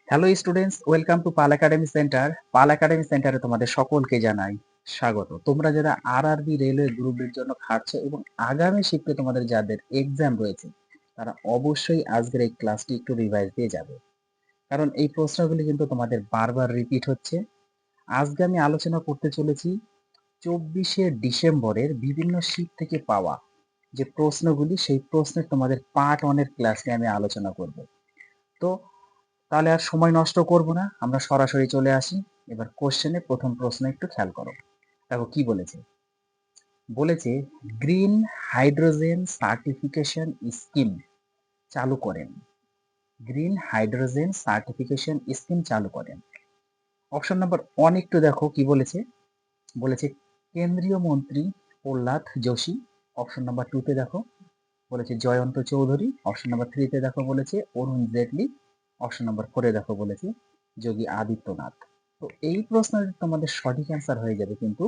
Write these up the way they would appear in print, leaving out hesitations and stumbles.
Hello students, welcome to Pal academy centre. Pal academy সেন্টারে তোমাদের সকলকে জানাই স্বাগত। তোমরা যারা আরআরবি রেলওয়ে গ্রুপের জন্য খাটছো এবং আগামী শিফটে তোমাদের যাদের এক্সাম রয়েছে, তারা অবশ্যই আজকের এই ক্লাসটি একটু রিভাইজ দিয়ে যাবে, কারণ এই প্রশ্নগুলি কিন্তু তোমাদের বারবার রিপিট হচ্ছে। আজকে আমি আলোচনা করতে চলেছি 24শে ডিসেম্বরের বিভিন্ন শিফট থেকে পাওয়া যে প্রশ্নগুলি, সেই প্রশ্নের তোমাদের পার্ট 1 এর ক্লাসে আমি আলোচনা করব। তো তাহলে আর সময় নষ্ট করব না, আমরা সরাসরি চলে আসি। এবার কোশ্চেনে প্রথম প্রশ্ন একটু খেয়াল করো। দেখো কি বলেছে। বলেছে গ্রিন হাইড্রোজেন সার্টিফিকেশন স্কিম চালু করেন। গ্রিন হাইড্রোজেন সার্টিফিকেশন স্কিম চালু করেন। অপশন নাম্বার 1 একটু দেখো কি বলেছে। বলেছে কেন্দ্রীয় মন্ত্রী প্রহ্লাদ যোশী। অপশন নাম্বার 2 তে দেখো বলেছে জয়ন্ত চৌধুরী। অপশন নাম্বার 3 তে দেখো বলেছে অরুণ জেটলি। অপশন নাম্বার 4 এ দেখো বলেছে যোগী আদিত্যনাথ। তো এই প্রশ্নের তোমাদের সঠিক অ্যান্সার হয়ে যাবে কিন্তু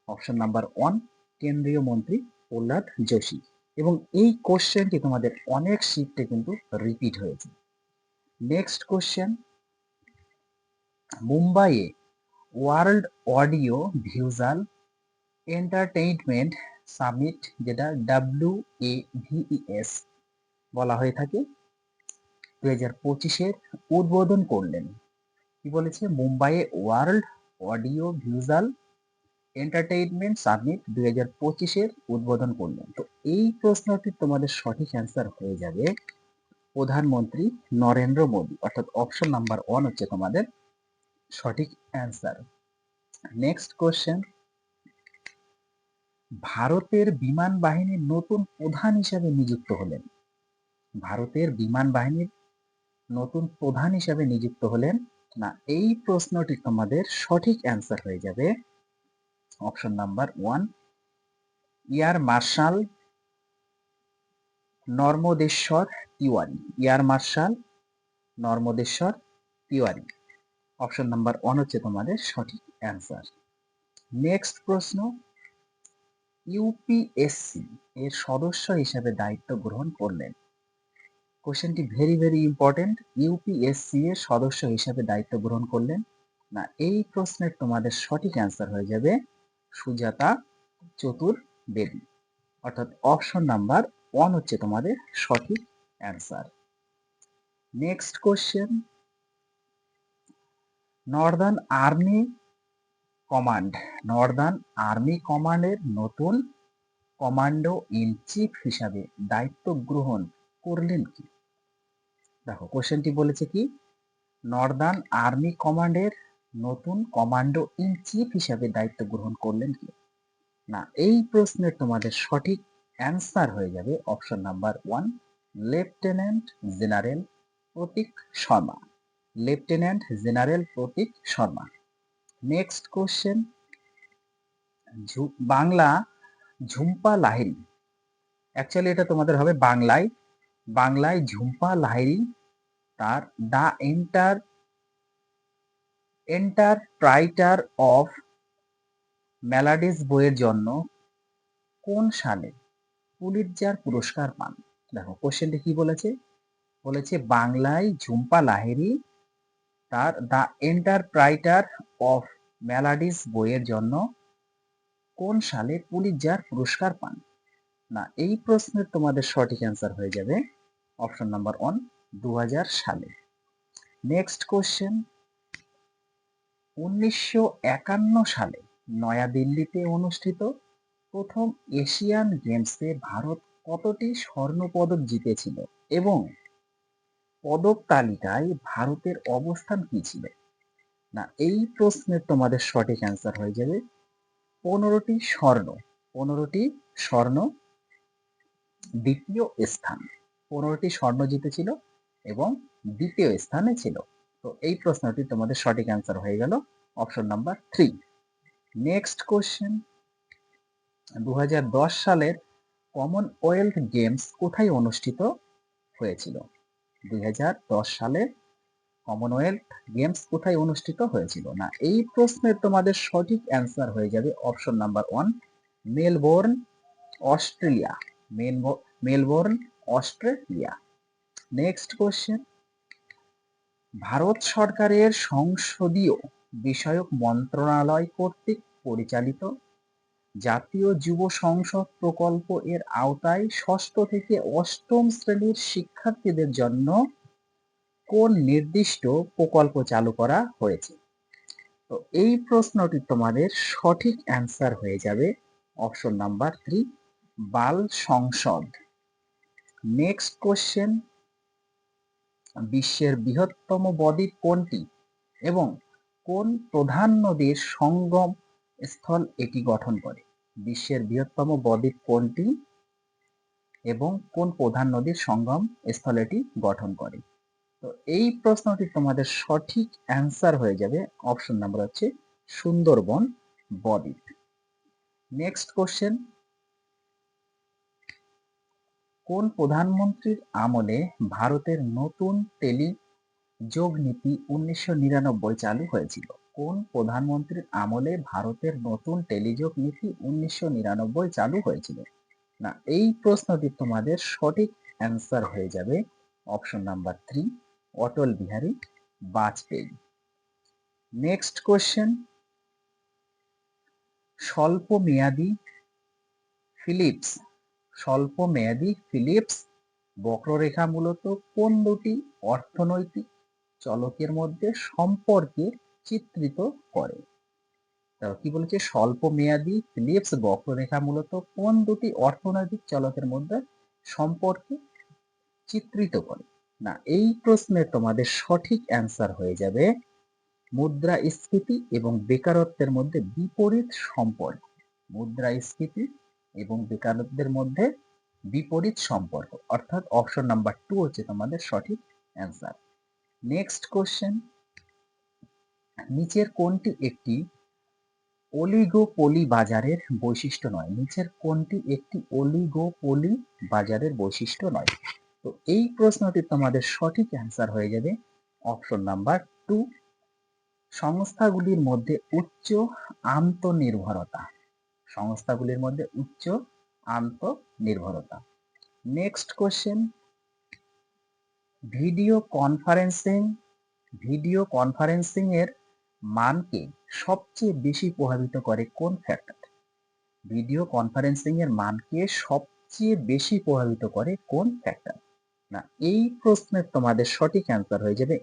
অপশন নাম্বার 1, কেন্দ্রীয় মন্ত্রী প্রহ্লাদ যোশী। এবং এই কোশ্চেনটি তোমাদের অনেক শিফটে কিন্তু রিপিট হয়েছে। নেক্সট কোশ্চেন, মুম্বাইয়ে world audio visual entertainment summit, যেটা WAVES বলা হয়ে থাকে, 2025-এর উদ্বোধন করলেন। কি বলেছে? মুম্বাইয়ে world audio visual entertainment summit 2025-এর উদ্বোধন করলেন। তো এই প্রশ্নটির তোমাদের সঠিক অ্যান্সার হয়ে যাবে প্রধানমন্ত্রী নরেন্দ্র মোদী, অর্থাৎ অপশন নাম্বার 1 হচ্ছে তোমাদের সঠিক অ্যান্সার। নেক্সট কোশ্চেন, ভারতের বিমান বাহিনীর নতুন প্রধান হিসাবে নিযুক্ত হলেন। ভারতের বিমান বাহিনীর নতুন প্রধান হিসাবে নিযুক্ত হলেন না, এই প্রশ্নটি তোমাদের সঠিক অ্যান্সার হয়ে যাবে option number 1, air marshal Narmadeshwar Tiwari. Air marshal Narmadeshwar Tiwari, option number 1 হচ্ছে তোমাদের সঠিক অ্যান্সার। নেক্সট প্রশ্ন, ইউপিএসসি এর সদস্য হিসেবে দায়িত্ব গ্রহণ করলেন। কোশ্চেনটি ভেরি ভেরি ইম্পর্টেন্ট। ইউপিএসসি এর সদস্য হিসেবে দায়িত্ব গ্রহণ করলেন না, এই প্রশ্নের তোমাদের সঠিক অ্যান্সার হয়ে যাবে সুজাতা চতুর্বেদী, অর্থাৎ অপশন নাম্বার 1 হচ্ছে তোমাদের সঠিক answer. Next question, Northern army command, Northern army কমান্ডের নতুন কমান্ডো ইন চিফ হিসাবে দায়িত্ব গ্রহণ করলেন কি? দেখো কোশ্চেনটি বলেছে কি, নর্দার্ন আর্মি কমান্ডের নতুন কমান্ডো ইন চিফ হিসাবে দায়িত্ব গ্রহণ করলেন কি না, এই প্রশ্নের তোমাদের সঠিক অ্যান্সার হয়ে যাবে option number 1, lieutenant general Pratik Sharma. Lieutenant general Pratik Sharma. Next question, Bangla Jhumpa Lahiri, actually এটা তোমাদের হবে বাংলায়, বাংলায় ঝুম্পা লাহিড়ী তার দ্য এন্টারপ্রাইটার অফ মেলাডিস বইয়ের জন্য কোন সালে পুলিৎজার পুরস্কার পান? দেখো কোশ্চেনটি কি বলেছে। বলেছে বাংলায় ঝুম্পা লাহিড়ী তার দ্য এন্টারপ্রাইটার অফ মেলাডিস বইয়ের জন্য কোন সালে পুলিৎজার পুরস্কার পান? না, এই প্রশ্নের তোমাদের সঠিক অ্যান্সার হয়ে যাবে অপশন নাম্বার 1, 2000 সালে। নেক্সট কোশ্চেন, 1951 সালে নয়াদিল্লিতে অনুষ্ঠিত প্রথম এশিয়ান গেমসে ভারত কতটি স্বর্ণপদক জিতেছিল এবং পদক তালিকায় ভারতের অবস্থান কি ছিল? না, এই প্রশ্নের তোমাদের সঠিক অ্যান্সার হয়ে যাবে 15টি স্বর্ণ। 15টি স্বর্ণ, দ্বিতীয় স্থান। 15টি স্বর্ণ জিতেছিল এবং দ্বিতীয় স্থানে ছিল। তো এই প্রশ্নটি তোমাদের সঠিক অ্যান্সার হয়ে গেল অপশন নাম্বার 3। নেক্সট কোশ্চেন, 2010 সালের কমনওয়েলথ গেমস কোথায় অনুষ্ঠিত হয়েছিল? 2010 সালে কমনওয়েলথ গেমস কোথায় অনুষ্ঠিত হয়েছিল? না, এই প্রশ্নের তোমাদের সঠিক অ্যান্সার হয়ে যাবে option number 1, Melbourne Australia. Melbourne Australia. Next question, Bharat সরকারের সংসদীয় বিষয়ক মন্ত্রণালয় কর্তৃক পরিচালিত জাতীয় যুব সংসদ প্রকল্প এর আওতায় ষষ্ঠ থেকে অষ্টম শ্রেণীর শিক্ষার্থীদের জন্য কোন নির্দিষ্ট প্রকল্প চালু করা হয়েছে? তো এই প্রশ্নটি তোমাদের সঠিক অ্যান্সার হয়ে যাবে অপশন নাম্বার 3, বাল সংসদ। নেক্সট কোশ্চেন, বিশ্বের বৃহত্তম বদ্বীপ কোনটি এবং কোন প্রধান নদীর সঙ্গম স্থল এটি গঠন করে? বিশ্বের বৃহত্তম বদ্বীপ কোনটি এবং কোন প্রধান নদীর সঙ্গম স্থল এটি গঠন করে? তো এই প্রশ্নটি তোমাদের সঠিক অ্যান্সার হয়ে যাবে অপশন নাম্বার হচ্ছে সুন্দরবন বদ্বীপ। নেক্সট কোশ্চেন, কোন প্রধানমন্ত্রীর আমলে ভারতের নতুন টেলিযোগ নীতি 1999 চালু হয়েছিল? কোন প্রধানমন্ত্রীর আমলে ভারতের নতুন টেলিযোগ নীতি 1999 চালু হয়েছিল? না, এই প্রশ্নটি তোমাদের সঠিক অ্যান্সার হয়ে যাবে option number 3, Atal Bihari Vajpayee. Next question, স্বল্পমেয়াদী ফিলিপস বক্ররেখা মূলত কোন দুটি অর্থনৈতিক চলকের মধ্যে সম্পর্কে চিত্রিত করে? কি বলেছে? স্বল্পমেয়াদী ফিলিপস বক্ররেখা মূলত কোন দুটি অর্থনৈতিক চলকের মধ্যে সম্পর্কে চিত্রিত করে? না, এই প্রশ্নের তোমাদের সঠিক অ্যান্সার হয়ে যাবে মুদ্রাস্ফীতি এবং বেকারত্বের মধ্যে বিপরীত সম্পর্ক। মুদ্রাস্ফীতি এবং বেকারত্বের মধ্যে বিপরীত সম্পর্ক, অর্থাৎ অপশন নাম্বার 2 হচ্ছে তোমাদের সঠিক অ্যান্সার। নেক্সট কোশ্চেন, নিচের কোনটি একটি অলিগোপলি বাজারের বৈশিষ্ট্য নয়? নিচের কোনটি একটি অলিগোপলি বাজারের বৈশিষ্ট্য নয়? তো এই প্রশ্নটি তোমাদের সঠিক অ্যান্সার হয়ে যাবে অপশন নাম্বার 2, সংস্থাগুলির মধ্যে উচ্চ আন্তঃনির্ভরতা। সংস্থাগুলির মধ্যে উচ্চ আন্তঃনির্ভরতা। নেক্সট কোশ্চেন, ভিডিও কনফারেন্সিং এর মানকে সবচেয়ে বেশি প্রভাবিত করে কোন ফ্যাক্টর? ভিডিও কনফারেন্সিং এর মানকে সবচেয়ে বেশি প্রভাবিত করে কোন ফ্যাক্টর? না, এই প্রশ্নের তোমাদের সঠিক অ্যান্সার হয়ে যাবে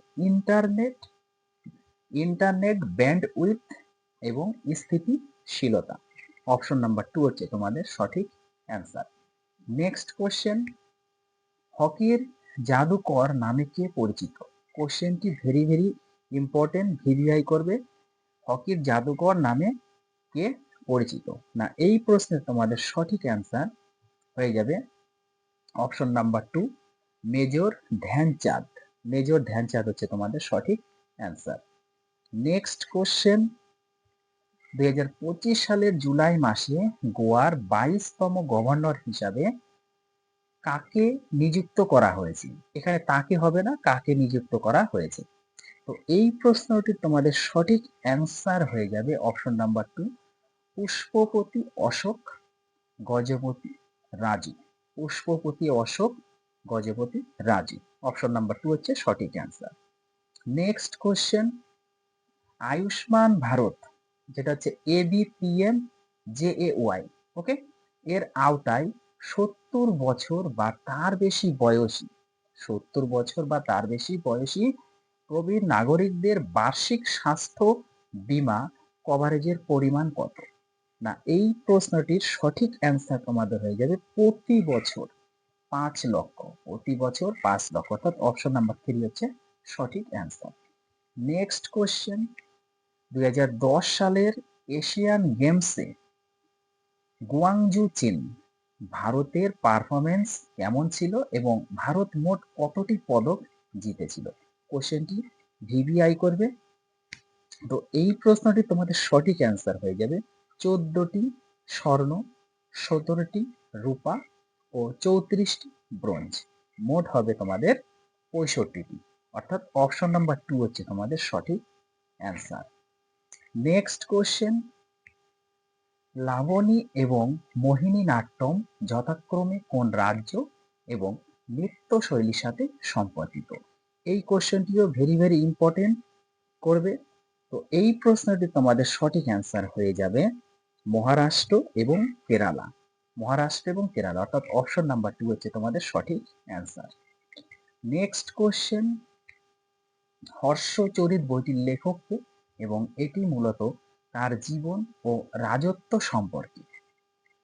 ইন্টারনেট ব্যান্ডউইথ এবং স্থিতিশীলতা। অপশন নাম্বার 2 হচ্ছে তোমাদের সঠিক অ্যান্সার। নেক্সট কোশ্চেন, হকির জাদুকর নামে কে পরিচিত? কোশ্চেনটি ভেরি ভেরি ইম্পর্টেন্ট, ভিভিআই করবে। হকির জাদুকর নামে কে পরিচিত? না, এই প্রশ্নের তোমাদের সঠিক অ্যান্সার হয়ে যাবে option number 2, major Dhyanchand. Major Dhyanchand হচ্ছে তোমাদের সঠিক অ্যান্সার। নেক্সট কোশ্চেন, 2025 সালের জুলাই মাসে গোয়ার 22তম গভর্নর হিসাবে কাকে নিযুক্ত করা হয়েছে? এখানে তাকে হবে না, কাকে নিযুক্ত করা হয়েছে? তো এই প্রশ্নটি তোমাদের সঠিক অ্যান্সার হয়ে যাবে option number 2, Pushpapati Ashok Gajapati Raju. Pushpapati Ashok Gajapati Raju, option number 2 হচ্ছে সঠিক answer. Next question, Ayushman Bharat যেটা হচ্ছে ABPM JAY, ওকে, এর আওতায় 70 বছর বা তার বেশি বয়সী প্রবীণ নাগরিকদের বার্ষিক স্বাস্থ্য বীমা কভারেজের পরিমাণ কত? না, এই প্রশ্নটির সঠিক অ্যান্সার তোমাদের হয়ে যাবে প্রতি বছর 5 লক্ষ। প্রতি বছর 5 লক্ষ, অর্থাৎ অপশন নাম্বার 3 হচ্ছে সঠিক অ্যান্সার। নেক্সট কোশ্চেন, 2010 সালের এশিয়ান গেমসে গুয়াংজু চীন ভারতের পারফরমেন্স কেমন ছিল এবং ভারত মোট কতটি পদক জিতেছিল? কোশ্চেনটি ভিভিআই করবে। তো এই প্রশ্নটি তোমাদের সঠিক অ্যান্সার হয়ে যাবে 14টি স্বর্ণ, 17টি রূপা ও 34টি ব্রোঞ্জ। মোট হবে তোমাদের 65টি, অর্থাৎ অপশন নাম্বার 2 হচ্ছে তোমাদের সঠিক অ্যান্সার। নেক্সট কোশ্চেন, লাবণী এবং মোহিনী নাট্যম যথাক্রমে কোন রাজ্য এবং নৃত্য শৈলীর সাথে সম্পর্কিত? এই কোশ্চেনটিও ভেরি ভেরি ইম্পর্টেন্ট করবে। তো এই প্রশ্নটি তোমাদের সঠিক অ্যান্সার হয়ে যাবে মহারাষ্ট্র এবং কেরালা। মহারাষ্ট্র এবং কেরালা, অর্থাৎ অপশন নাম্বার 2 হচ্ছে তোমাদের সঠিক অ্যান্সার। নেক্সট কোশ্চেন, হর্ষচরিত বইটির লেখক কে এবং এটি মূলত তার জীবন ও রাজত্ব সম্পর্কে।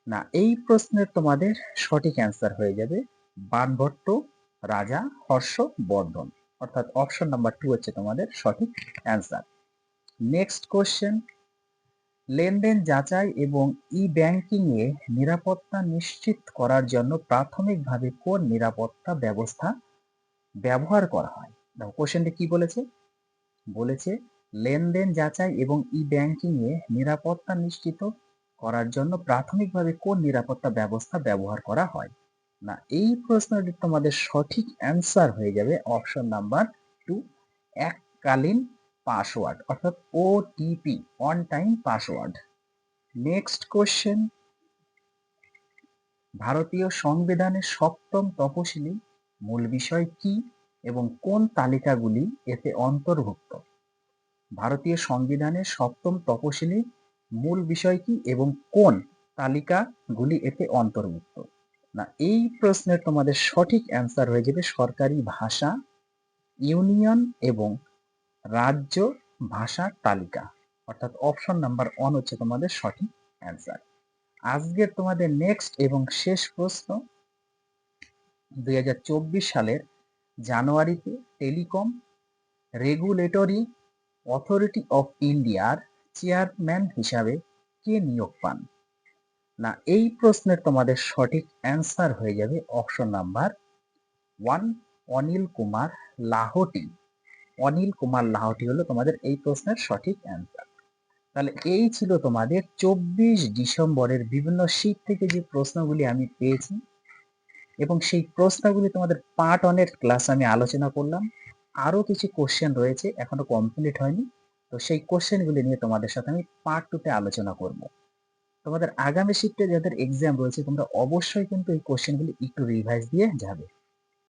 না, এই প্রশ্নের তোমাদের সঠিক অ্যান্সার হয়ে যাবে বাণভট্ট রাজা হর্ষবর্ধন, অর্থাৎ অপশন নাম্বার 2 হচ্ছে তোমাদের সঠিক অ্যান্সার। নেক্সট কোশ্চেন, লেনদেন যাচাই এবং ই ব্যাংকিং এ নিরাপত্তা নিশ্চিত করার জন্য প্রাথমিকভাবে কোন নিরাপত্তা ব্যবস্থা ব্যবহার করা হয়? দেখো কোশ্চেনটি কি বলেছে, বলেছে লেনদেন যাচাই এবং ই ব্যাংকিং এ নিরাপত্তা নিশ্চিত করার জন্য প্রাথমিকভাবে কোন নিরাপত্তা ব্যবস্থা ব্যবহার করা হয়? না, এই প্রশ্নটি তোমাদের সঠিক অ্যান্সার হয়ে যাবে অপশন নাম্বার 2, এককালীন পাসওয়ার্ড, অর্থাৎ OTP, on time password. Next question, ভারতীয় সংবিধানের সপ্তম তপশিলি মূল বিষয় কি এবং কোন তালিকাগুলি এতে অন্তর্ভুক্ত? ভারতীয় সংবিধানের সপ্তম তপশিলি মূল বিষয় কি এবং কোন তালিকাগুলি এতে অন্তর্ভুক্ত? না, এই প্রশ্নের তোমাদের সঠিক অ্যান্সার হয়ে যাবে সরকারি ভাষা, ইউনিয়ন এবং রাজ্য ভাষার তালিকা, অর্থাৎ অপশন নাম্বার 1 হচ্ছে তোমাদের সঠিক অ্যান্সার। আজকের তোমাদের নেক্সট এবং শেষ প্রশ্ন, 2024 সালের জানুয়ারিতে টেলিকম রেগুলেটরি অথরিটি অফ ইন্ডিয়ার চেয়ারম্যান হিসাবে কে নিয়োগ পান? না, এই প্রশ্নের তোমাদের সঠিক অ্যান্সার হয়ে যাবে অপশন নাম্বার 1, অনিল কুমার লাহোটি। অনিল কুমার লাহোটি হলো তোমাদের এই প্রশ্নের সঠিক অ্যান্সার। তাহলে এই ছিল তোমাদের 24 ডিসেম্বরের বিভিন্ন শীট থেকে যে প্রশ্নগুলি আমি পেয়েছি এবং সেই প্রশ্নগুলি তোমাদের পার্ট 1 এর ক্লাস আমি আলোচনা করলাম। আরো কিছু কোশ্চেন রয়েছে এখনো কমপ্লিট হয়নি, তো সেই কোশ্চেনগুলি নিয়ে তোমাদের সাথে আমি পার্ট 2 তে আলোচনা করব। তোমাদের আগামী শিফটে যাদের এক্সাম রয়েছে তোমরা অবশ্যই কিন্তু এই কোশ্চেনগুলি একটু রিভাইজ দিয়ে যাবে।